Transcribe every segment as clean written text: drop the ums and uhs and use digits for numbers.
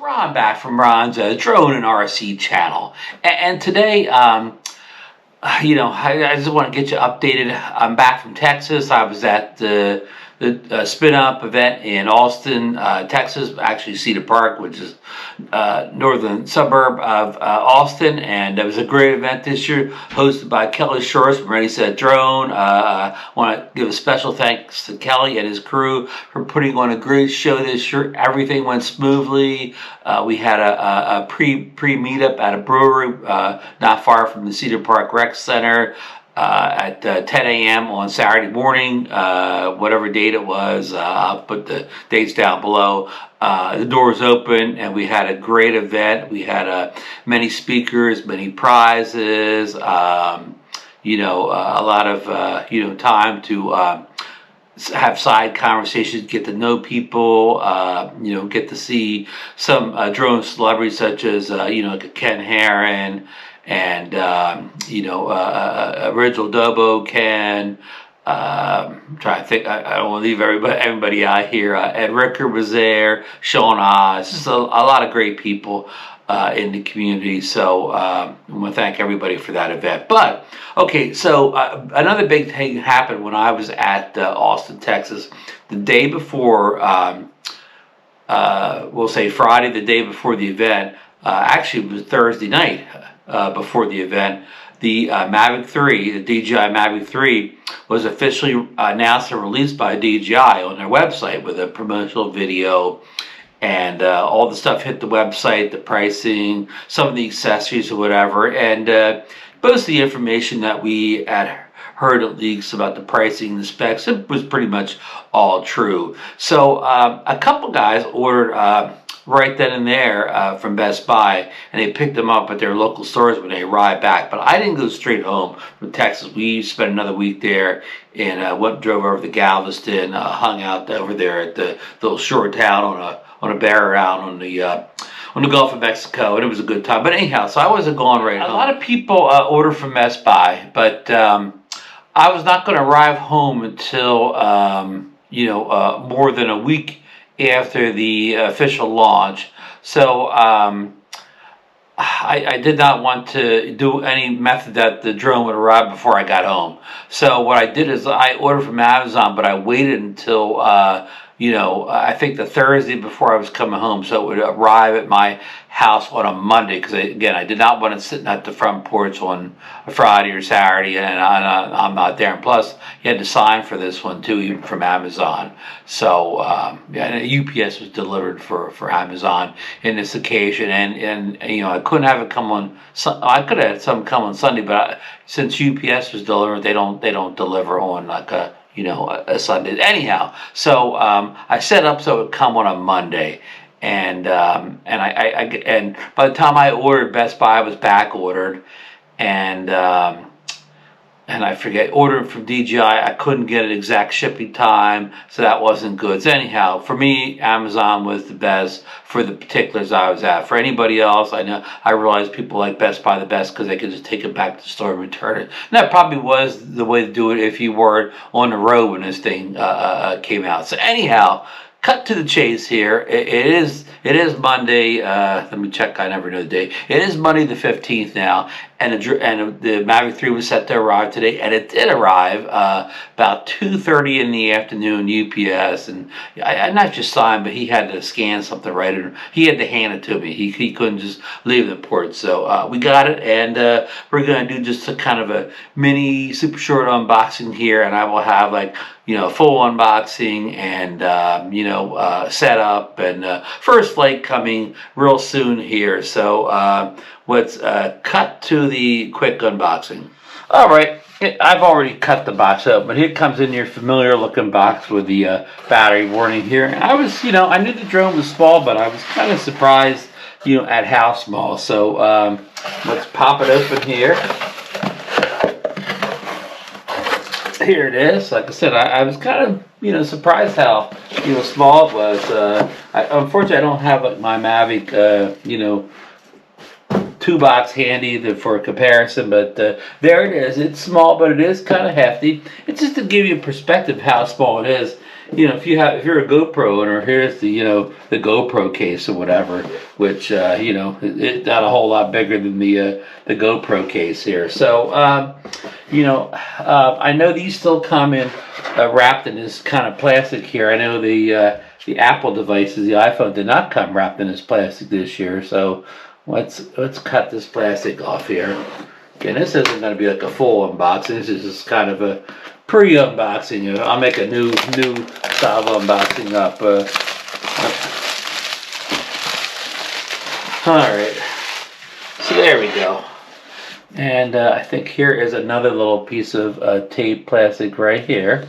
Ron back from Ron's Drone and RC channel. And today, I just want to get you updated. I'm back from Texas. I was at the Spin Up event in Austin, Texas, actually Cedar Park, which is northern suburb of Austin, and it was a great event this year, hosted by Kelly Shores from Ready Set Drone. I want to give a special thanks to Kelly and his crew for putting on a great show this year. Everything went smoothly. We had a pre meetup at a brewery not far from the Cedar Park Rec Center. At 10 a.m. on Saturday morning, whatever date it was, I'll put the dates down below. The doors open, and we had a great event. We had many speakers, many prizes, a lot of time to have side conversations, get to know people, get to see some drone celebrities such as Ken Herron. And Original Dobo, Ken, I'm trying to think, I don't want to leave everybody out here. Ed Ricker was there, Sean Oz, just a lot of great people in the community. So I want to thank everybody for that event. But, okay, so another big thing happened when I was at Austin, Texas. The day before, we'll say Friday, the day before the event, actually it was Thursday night. Before the event, the Mavic 3, the DJI Mavic 3, was officially announced and released by DJI on their website with a promotional video, and all the stuff hit the website, the pricing, some of the accessories or whatever, and most of the information that we had heard at leaks about the pricing, the specs, it was pretty much all true. So a couple guys ordered right then and there from Best Buy, and they picked them up at their local stores when they arrived back. But I didn't go straight home from Texas. We spent another week there and drove over to Galveston, hung out over there at the little shore town on a bear out on the Gulf of Mexico, and it was a good time. But anyhow, so I wasn't going right home. A lot of people order from Best Buy, but I was not going to arrive home until more than a week after the official launch. So I did not want to do any method that the drone would arrive before I got home. So what I did is I ordered from Amazon, but I waited until I think the Thursday before I was coming home, so it would arrive at my house on a Monday, because again, I did not want it sitting at the front porch on a Friday or Saturday, and I'm not there. And plus, you had to sign for this one too, even from Amazon. So and UPS was delivered for Amazon in this occasion, and I couldn't have it come on. I could have had some come on Sunday, but since UPS was delivering, they don't deliver on like a Sunday. Anyhow, so I set up so it would come on a Monday, and by the time I ordered, Best Buy was back ordered, and I forget, ordered from DJI, I couldn't get an exact shipping time, so that wasn't good. So anyhow, for me, Amazon was the best for the particulars I was at. For anybody else, I realized people like Best Buy the best because they could just take it back to the store and return it. And that probably was the way to do it if you were on the road when this thing came out. So anyhow, cut to the chase here. It is Monday. Let me check. I never know the day. It is Monday the 15th now, and the Mavic 3 was set to arrive today, and it did arrive about 2:30 in the afternoon. UPS, and I not just signed, but he had to scan something right, and he had to hand it to me. He couldn't just leave the port. So we got it, and we're gonna do just a kind of a mini super short unboxing here, and I will have full unboxing and setup and first flight coming real soon here. So let's cut to the quick unboxing. All right, I've already cut the box up, but here comes in your familiar looking box with the battery warning here. And I was, I knew the drone was small, but I was kind of surprised, at how small. So let's pop it open here. Here it is. Like I said, I was kind of, surprised how, small it was. Unfortunately, I don't have my Mavic, 2-box handy for a comparison, but there it is. It's small, but it is kind of hefty. It's just to give you a perspective how small it is. if you're a GoPro owner, here's the the GoPro case or whatever, which it's not a whole lot bigger than the GoPro case here. So I know these still come in wrapped in this kind of plastic here. I know the Apple devices, the iPhone, did not come wrapped in this plastic this year. So let's cut this plastic off here. Okay, this isn't going to be like a full unboxing. This is just kind of a pre-unboxing. I'll make a new style of unboxing up. All right, so there we go. And I think here is another little piece of tape plastic right here.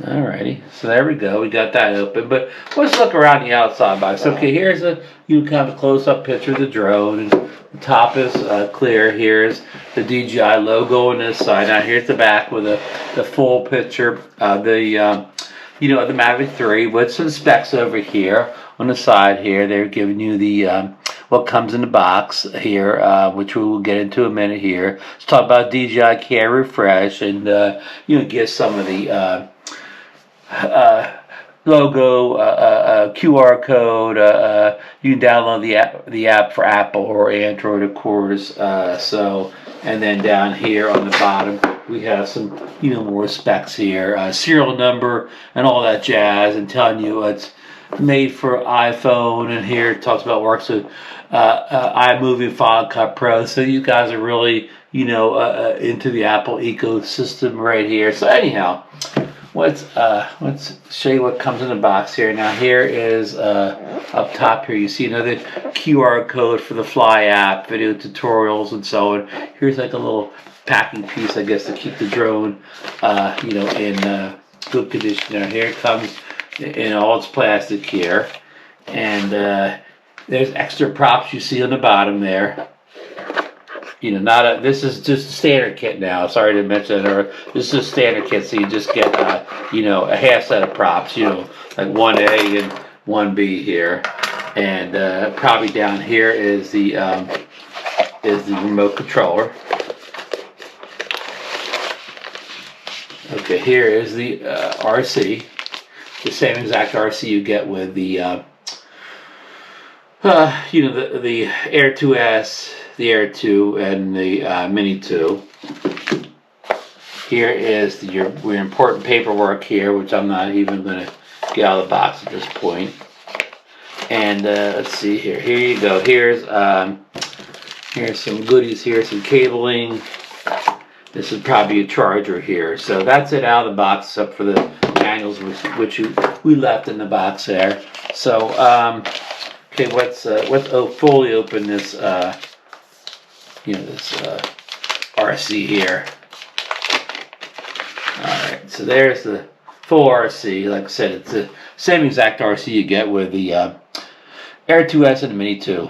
Alrighty, so there we go. We got that open, but let's look around the outside box. Okay, here's a kind of close-up picture of the drone. And the top is clear. Here's the DJI logo on this side. Now here's the back with the full picture of the the Mavic 3 with some specs over here on the side. Here they're giving you the what comes in the box here, which we will get into in a minute here. Let's talk about DJI Care Refresh and get some of the logo, QR code. You can download the app for Apple or Android, of course. And then down here on the bottom, we have some more specs here, serial number and all that jazz, and telling you it's made for iPhone. And here it talks about works with iMovie Final Cut Pro. So you guys are really into the Apple ecosystem right here. So anyhow. Let's show you what comes in the box here. Now here is up top here. You see another QR code for the Fly app, video tutorials, and so on. Here's like a little packing piece, I guess, to keep the drone, in good condition. Now here it comes in all its plastic here, and there's extra props you see on the bottom there. This is just a standard kit now. Sorry to mention that, or this is a standard kit, so you just get, a half set of props, like 1A and 1B here. And probably down here is the remote controller. Okay, here is the RC, the same exact RC you get with the, the Air 2S, the Air 2, and the Mini 2. Here is your important paperwork here, which I'm not even going to get out of the box at this point. And let's see here. Here you go. Here's some goodies here, some cabling. This is probably a charger here. So that's it out of the box, except for the manuals, which we left in the box there. So okay, let's fully open this this RC here. Alright, so there's the full RC. Like I said, it's the same exact RC you get with the Air 2S and the Mini 2.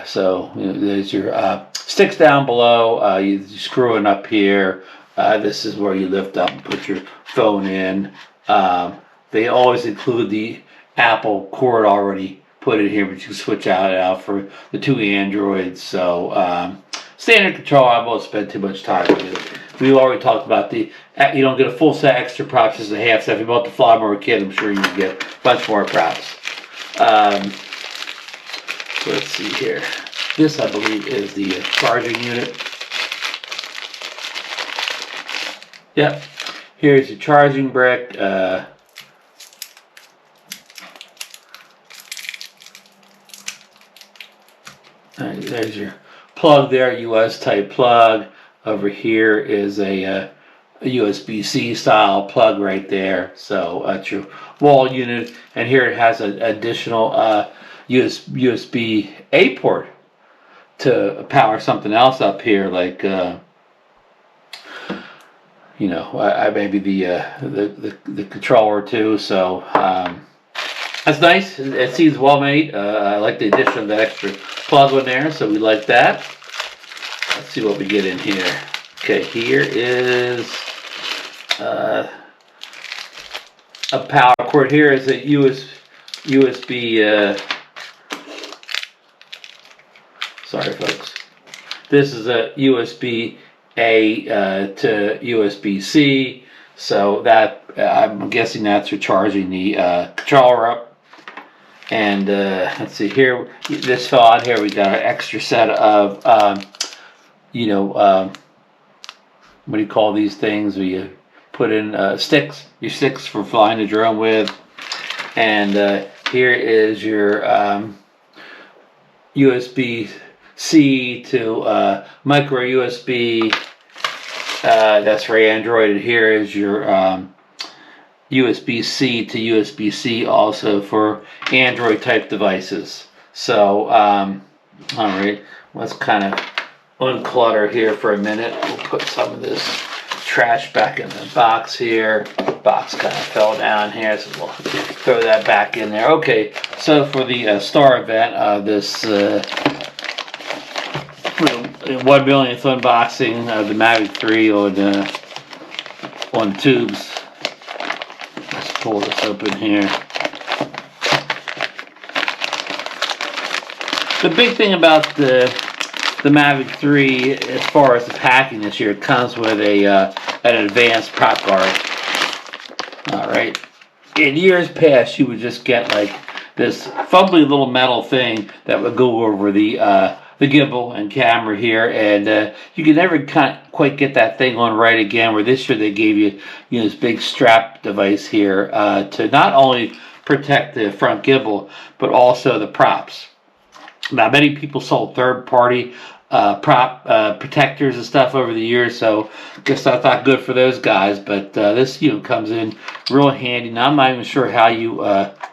So there's your sticks down below. You screw it up here. This is where you lift up and put your phone in. They always include the Apple cord already put in here, but you can switch out for the two Androids. So standard control, I won't spend too much time with it. We already talked about you don't get a full set extra props, just a half set. If you bought the Flymore kit, I'm sure you can get a bunch more props. So let's see here. This, I believe, is the charging unit. Yep. Here's your charging brick. There's your plug there, US type plug. Over here is a USB-C style plug right there. So that's your wall unit. And here it has an additional USB-A port to power something else up here, like maybe the controller too. So that's nice. It seems well made. I like the addition of that extra plug in there, so we like that. Let's see what we get in here. Okay, here is a power cord. Here is a USB. Sorry, folks. This is a USB-A to USB-C. So that I'm guessing that's for charging the controller up. And let's see here, this fell out here. We got an extra set of what do you call these things? We put in sticks, your sticks for flying the drone with. And here is your USB-C to micro USB. That's for Android. And here is your USB-C to USB-C also for Android type devices. So, all right, let's kind of unclutter here for a minute. We'll put some of this trash back in the box here. Box kind of fell down here, so we'll throw that back in there. Okay, so for the star event of this 1 millionth unboxing of the Mavic 3 on tubes. Let's pull this open here. The big thing about the Mavic 3, as far as the packing this year, it comes with an advanced prop guard. All right. In years past, you would just get like this fumbly little metal thing that would go over the gimbal and camera here, and you can never quite get that thing on right again. Where this year they gave you, this big strap device here to not only protect the front gimbal but also the props. Now, many people sold third-party prop protectors and stuff over the years, so I guess that's not good for those guys. But this, comes in real handy. Now, I'm not even sure how you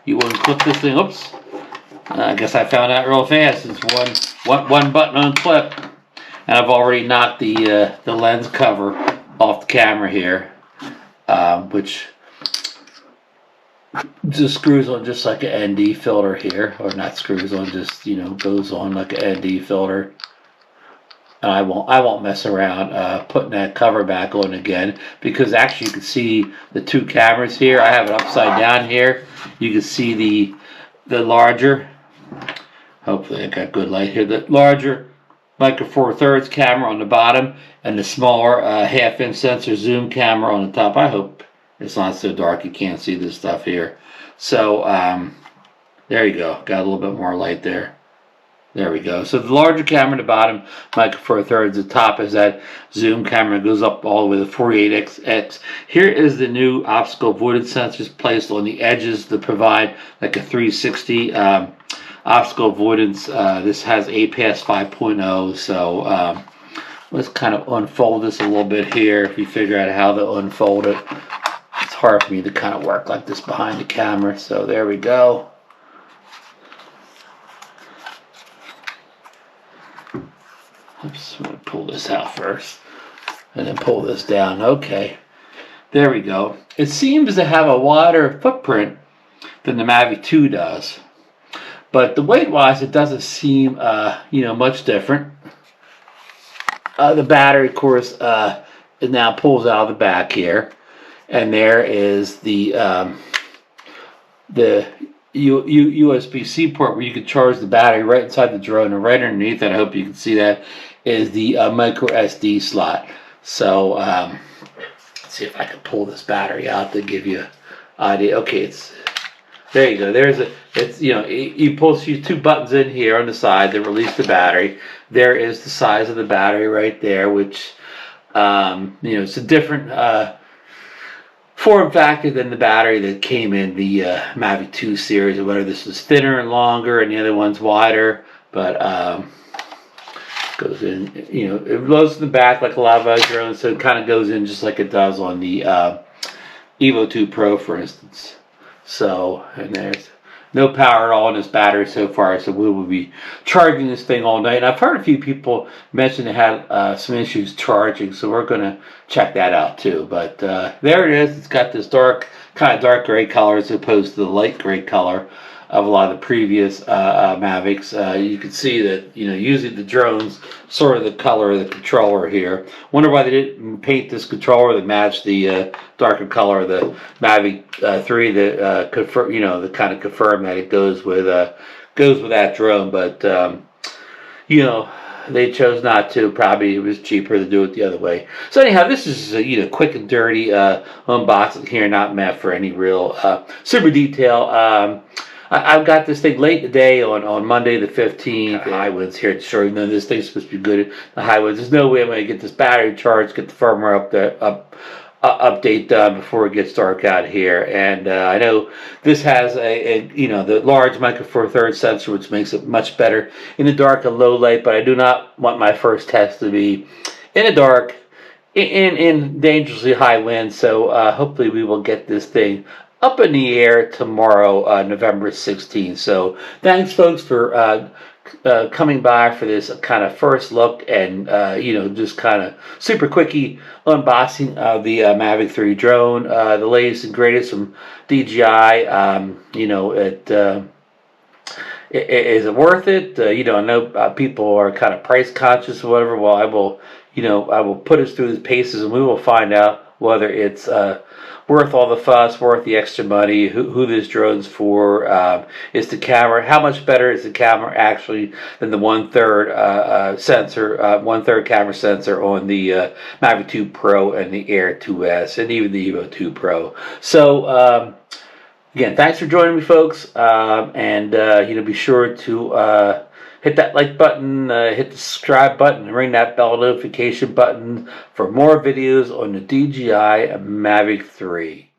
unclip this thing. Oops. I guess I found out real fast. It's one button unclip, and I've already knocked the lens cover off the camera here, which just screws on just like an ND filter here, or not screws on, just goes on like an ND filter. And I won't mess around putting that cover back on again, because actually you can see the two cameras here. I have it upside down here. You can see the larger, hopefully I got good light here, the larger micro four thirds camera on the bottom, and the smaller half-inch sensor zoom camera on the top. I hope it's not so dark you can't see this stuff here. So there you go, got a little bit more light there. There we go. So the larger camera at the bottom, micro four thirds. The top is that zoom camera, goes up all the way to 48x. Here is the new obstacle avoidance sensors placed on the edges to provide like a 360 obstacle avoidance. This has APAS 5.0. So let's kind of unfold this a little bit here. If you figure out how to unfold it, it's hard for me to kind of work like this behind the camera. So there we go. Oops, I'm going to pull this out first and then pull this down. Okay, there we go. It seems to have a wider footprint than the Mavic 2 does, but the weight wise it doesn't seem much different. The battery, of course, it now pulls out of the back here, and there is the USB-C port where you can charge the battery right inside the drone, and right underneath it, I hope you can see that, is the micro SD slot. So let's see if I can pull this battery out to give you an idea. Okay, there you go. You pull these two buttons in here on the side to release the battery. There is the size of the battery right there, which it's a different form factor than the battery that came in the Mavic 2 series, or whether this was thinner and longer and the other one's wider. But goes in, it blows in the back like a lot of other drones, so it kind of goes in just like it does on the Evo 2 Pro, for instance. So, and there's no power at all in this battery so far, so we will be charging this thing all night. And I've heard a few people mention they had some issues charging, so we're going to check that out too. But there it is. It's got this kind of dark gray color as opposed to the light gray color of a lot of the previous Mavics. You can see that, usually the drone's sort of the color of the controller here. Wonder why they didn't paint this controller that matched the darker color of the Mavic 3 that to kind of confirm that it goes with that drone. But they chose not to. Probably it was cheaper to do it the other way. So anyhow, this is a quick and dirty unboxing here, not meant for any real super detail. I've got this thing late today on Monday the 15th. High winds here, sure. This thing's supposed to be good. The high winds. There's no way I'm going to get this battery charged, get the firmware update done before it gets dark out here. And I know this has the large micro four thirds sensor, which makes it much better in the dark and low light. But I do not want my first test to be in the dark, in dangerously high winds. So hopefully we will get this thing up in the air tomorrow, November 16th. So thanks, folks, for coming by for this kind of first look and just kind of super quickie unboxing of the Mavic 3 drone, the latest and greatest from DJI. Is it worth it? I know people are kind of price conscious or whatever. Well, I will put us through the paces, and we will find out whether it's worth all the fuss, worth the extra money, who this drone's for. Is the camera, how much better is the camera actually than the 1/3 sensor, 1/3 camera sensor on the Mavic 2 Pro and the Air 2S and even the Evo 2 Pro. So again, thanks for joining me, folks, and be sure to hit that like button, hit the subscribe button, and ring that bell notification button for more videos on the DJI Mavic 3.